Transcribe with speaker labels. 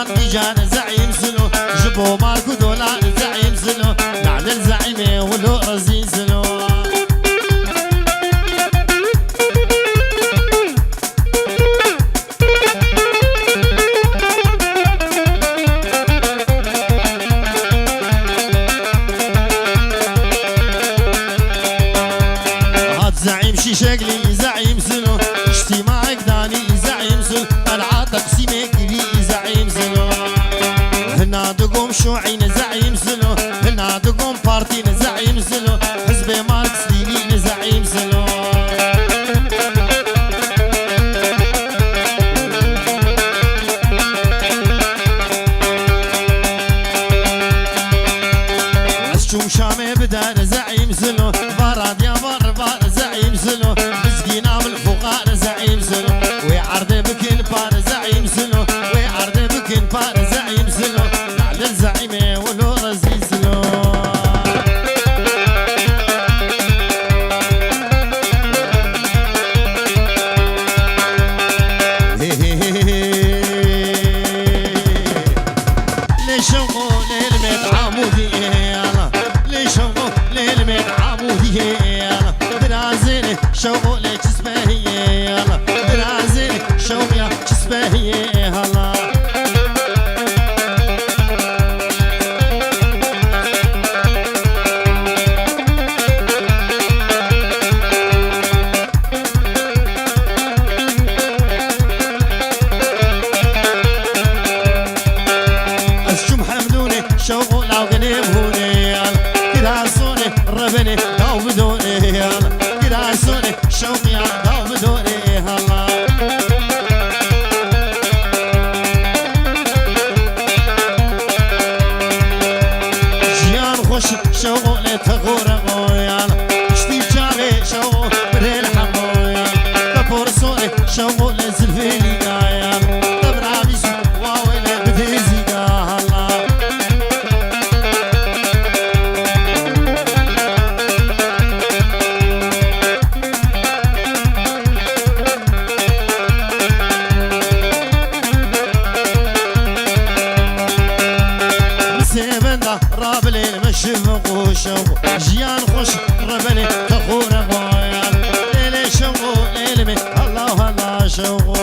Speaker 1: الشيطان بيجان زعيم سلو جبو ماركو دولار زعيم سلو نعل الزعيمة ولو رزين سلو هاد زعيم شي شكلي زعيم سلو اجتماعك داني زعيم سلو العا تقسيمك لي زعيم سلو هنا دقوم شوعين زعيم سلو هنا دقوم بارتين زعيم سلو حزب ماركس لينين زعيم سلو عشوم شامي بدار زعيم سلو باراد يا بار زعيم سلو مسكينة بالفقار زعيم سلو ويعرض بكل بار زعيم سلو ويعرض بكل بار زعيم سلو نعل الزعيمة ولو رزين سلو ليش نقول الميت عمودي شوقو للمين عمودي يلا درازيني شوقو لجسمه يلا درازيني شوق يا جسمه يلا الشم حمدوني شوقو لو قنيبهوني كراسوني ربني داو بدوني هلا كراسوني شوقي داو بدوني هلا جيان خوش شوقي تغور غويالا اشتي جاغي شوق بريل حمويا كبورسوني شوقي زلفيني قايالا تبرابيس واويلي بديزي هلا رابلي المشفق وشوق جيان خوش ربني تخور غويا ليلي شوق ليلي الله الله شوق